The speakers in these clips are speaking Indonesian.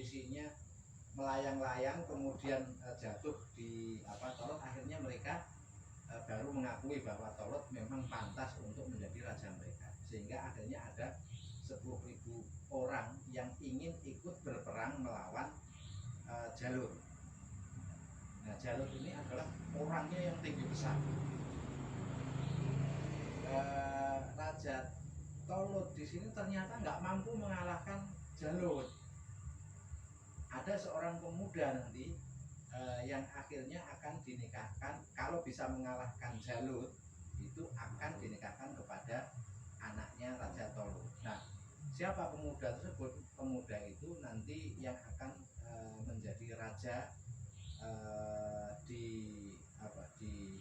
posisinya melayang-layang kemudian jatuh di Tolot, akhirnya mereka baru mengakui bahwa Tolot memang pantas untuk menjadi raja mereka, sehingga akhirnya ada 10.000 orang yang ingin ikut berperang melawan Jalut. Nah, Jalut ini adalah orangnya yang tinggi besar. Raja Tolot di sini ternyata nggak mampu mengalahkan Jalut. Ada seorang pemuda nanti yang akhirnya akan dinikahkan, kalau bisa mengalahkan Jalut itu akan dinikahkan kepada anaknya Raja Tolot. Nah, siapa pemuda tersebut? Pemuda itu nanti yang akan menjadi raja di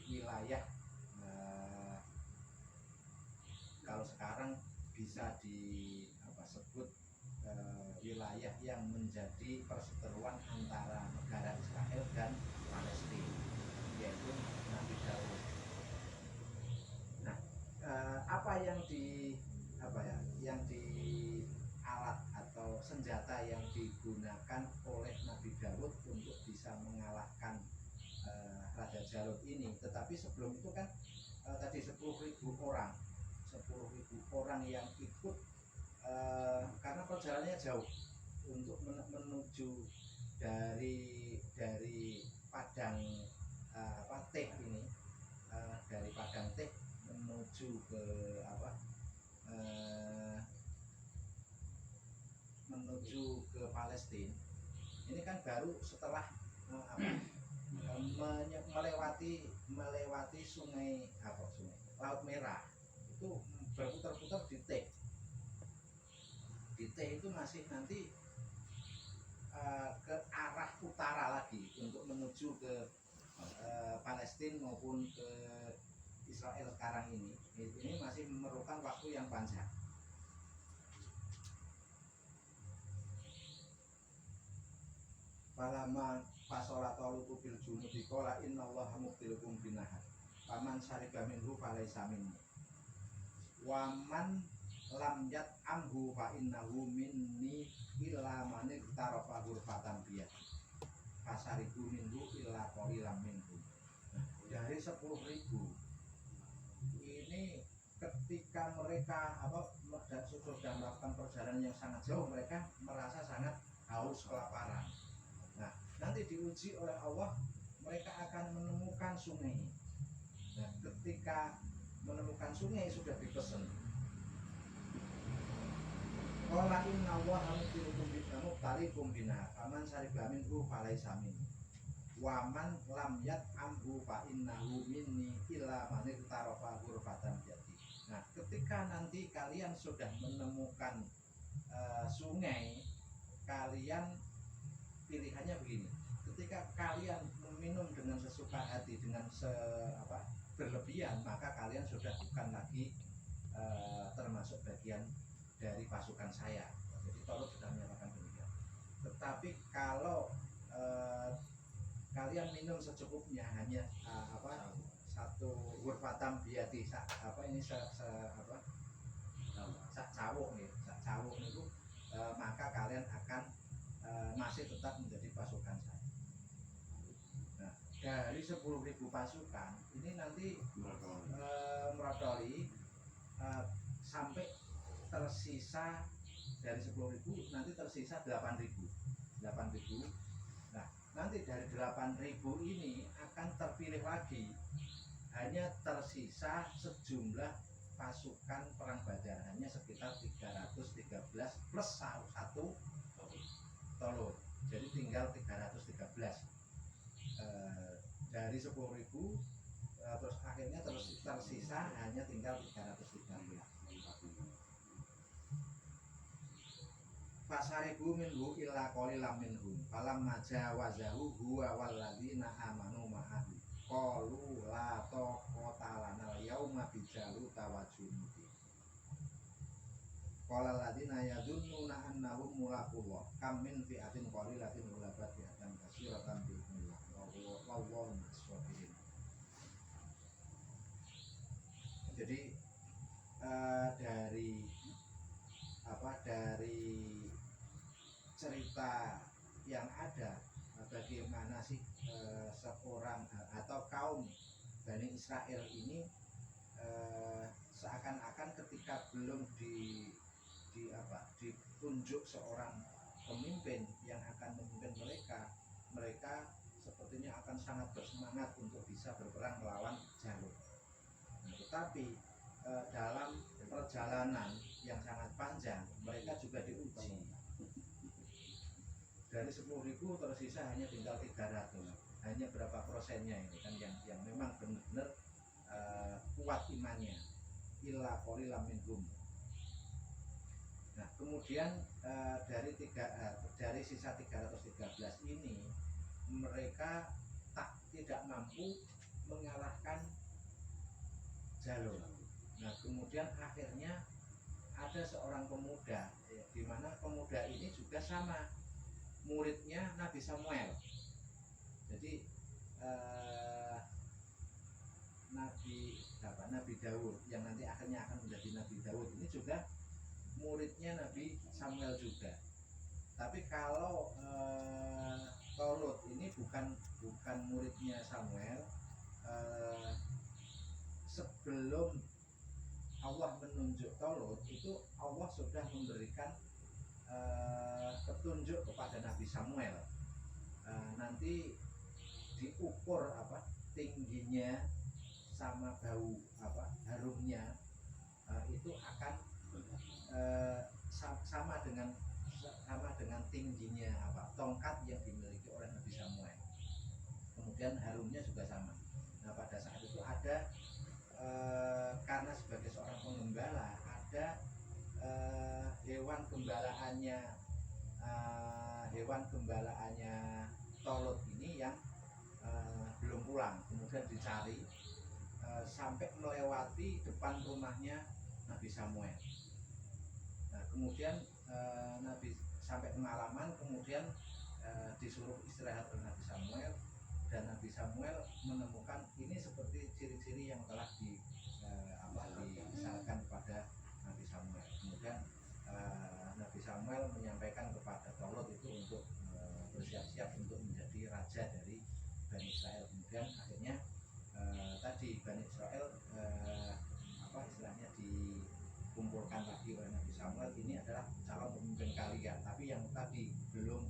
wilayah kalau sekarang bisa disebut wilayah yang menjadi perseteruan antara negara Israel dan Palestina, yaitu Nabi Daud. Nah, apa yang di alat atau senjata yang digunakan oleh Nabi Daud untuk bisa mengalahkan Raja Jalut ini? Tetapi sebelum itu kan tadi 10.000 orang yang ikut, karena perjalanannya jauh untuk menuju dari Padang Teh ini, dari Padang Teh menuju ke Palestina. Ini kan baru setelah melewati sungai Laut Merah, itu berputar-putar di Teh. Di Teh itu masih nanti ke arah utara lagi untuk menuju ke Palestina maupun ke Israel sekarang ini masih memerlukan waktu yang panjang. Falamma fasola Talutu bil junudi qala innallaha mubtilukum binahar faman syariba minhu falaysa minni wa man lam yat'amhu fa innahu minni illa man iktarafa ghurfatan biyad fasaribu minhu illa qalilan minhu. Dari 10.000 ini, ketika mereka sudah melakukan perjalanan yang sangat jauh, mereka merasa sangat haus, kelaparan. Nah, nanti diuji oleh Allah, mereka akan menemukan sungai. Nah, ketika menemukan sungai sudah dipesan, qala inna Allaha mubtaliikum binahar faman syariba minhu falaysa minni wa man lam yat'amhu fa innahu minni illa man iktarafa ghurfatan biyadi. Nah, ketika nanti kalian sudah menemukan sungai, kalian pilihannya begini. Ketika kalian meminum dengan sesuka hati, dengan berlebihan, maka kalian sudah bukan lagi termasuk bagian dari pasukan saya. Jadi Tolot sudah menyatakan demikian. Tetapi kalau kalian minum secukupnya, hanya satu ghurfatam biyadi, sak cawuk itu, maka kalian akan masih tetap menjadi pasukan saya. Nah, dari 10.000 pasukan ini nanti merodoli sampai tersisa dari 10.000 nanti tersisa 8.000. Nah, nanti dari 8.000 ini akan terpilih lagi, hanya tersisa sejumlah pasukan perang Badar, hanya sekitar 313 plus 1 Tolot. Jadi tinggal 313 dari 10.000, terus akhirnya tersisa hanya tinggal 313. Fasaribu minhu illa qalilan minhum falamma jawazahu huwa walladzina amanu ma'ahu qalu la taqata lana al-yauma bijaluta wa junudi. Qala alladziina yadhunnuna annahum mulaqullah kam min fi'atin qalilatin ghalabat fi'atan katsiratan bi'idznillah wallahu ma'as-sabirin. Jadi dari cerita yang ada, bagaimana sih seorang atau kaum Bani Israel ini seakan-akan ketika belum ditunjuk seorang pemimpin yang akan memimpin mereka, mereka sepertinya akan sangat bersemangat untuk bisa berperang melawan Jalut. Nah, tetapi dalam perjalanan yang sangat panjang mereka juga diuji. Dari 10.000 tersisa hanya tinggal 300. Hanya berapa persennya ini kan yang memang benar-benar kuat imannya. Illa qalilan minhum. Nah, kemudian dari sisa 313 ini mereka tidak mampu mengalahkan Jalut. Nah, kemudian akhirnya ada seorang pemuda, di mana pemuda ini juga sama muridnya Nabi Samuel. Jadi Nabi Daud yang nanti akhirnya akan menjadi Nabi Daud ini juga muridnya Nabi Samuel juga. Tapi kalau Tolut ini bukan muridnya Samuel. Sebelum Allah menunjuk Tolut itu Allah sudah memberikan petunjuk kepada Nabi Samuel. Nanti diukur tingginya sama bau harumnya itu akan sama dengan tingginya tongkat yang dimiliki oleh Nabi Samuel. Kemudian harumnya juga sama. Nah, pada saat itu ada karena sebagai seorang penggembala ada hewan gembalaannya Tolut ini yang belum pulang. Kemudian dicari sampai melewati depan rumahnya Nabi Samuel. Nah, kemudian Nabi sampai kemalaman, kemudian disuruh istirahat oleh Nabi Samuel, dan Nabi Samuel menemukan ini seperti ciri-ciri yang telah diisyaratkan kepada Nabi Samuel. Kemudian Nabi Samuel menyampaikan kepada Tolut itu untuk bersiap-siap untuk menjadi raja dari Bani Israel. Kemudian akhirnya tadi Bani Israel istilahnya dikumpulkan lagi oleh Nabi Samuel, ini adalah calon pemimpin kalian. Tapi yang tadi belum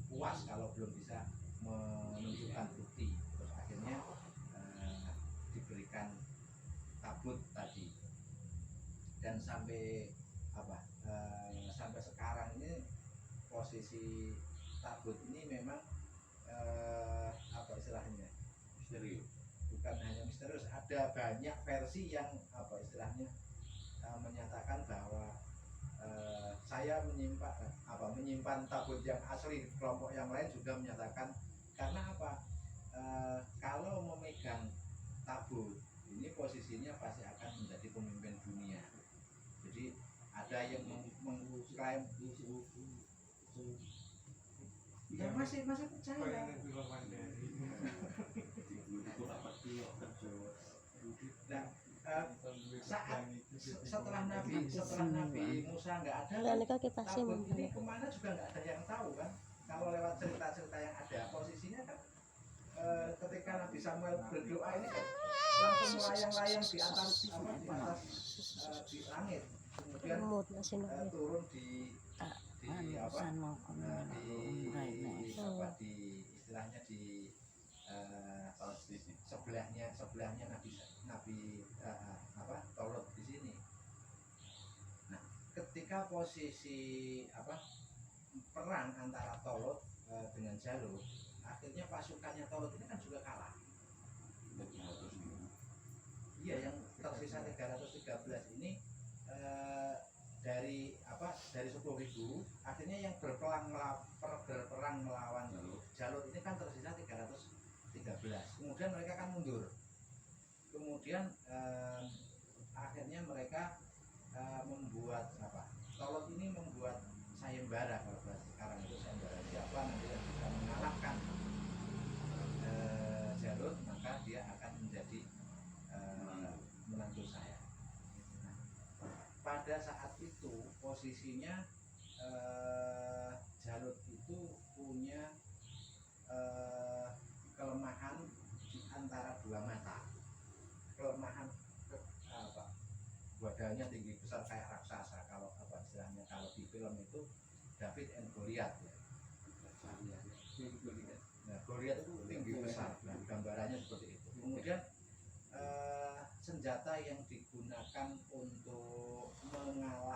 puas kalau belum bisa menunjukkan bukti, terus akhirnya diberikan tabut tadi. Dan sampai sampai sekarang ini posisi tabut ini memang istilahnya misterius. Bukan hanya misterius, ada banyak versi yang istilahnya menyatakan bahwa saya menyimpan tabut yang asli. Kelompok yang lain juga menyatakan karena kalau memegang tabut ini posisinya pasti akan menjadi pemimpin dunia. Jadi ada yang mengklaim ya masih percaya. Nah, saat setelah Nabi Musa nggak ada, tabut ini kemana juga nggak ada yang tahu kan. Kalau lewat cerita-cerita yang ada, posisinya kan ketika Nabi Samuel berdoa ini kan langsung melayang-layang di atas di langit, kemudian turun di istilahnya di sebelahnya Nabi Tolut di sini. Nah, ketika posisi perang antara Tolut dengan Jalut, akhirnya pasukannya Tolut ini kan juga kalah. Iya, yang tersisa 313 ini dari 10.000, akhirnya yang berperang melawan Jalut ini kan tersisa 313. Kemudian mereka kan mundur. Kemudian akhirnya mereka membuat Tolut ini membuat sayembara. Kalau bahasa sekarang itu sayembara, siapa nanti yang bisa mengalahkan Jalut, maka dia akan menjadi menantu saya. Nah, pada saat itu posisinya Jalut itu punya gagahnya tinggi besar kayak raksasa, kalau apa istilahnya kalau di film itu David and Goliath ya. Nah, Goliath itu tinggi besar, nah gambarannya seperti itu. Kemudian senjata yang digunakan untuk mengalahkan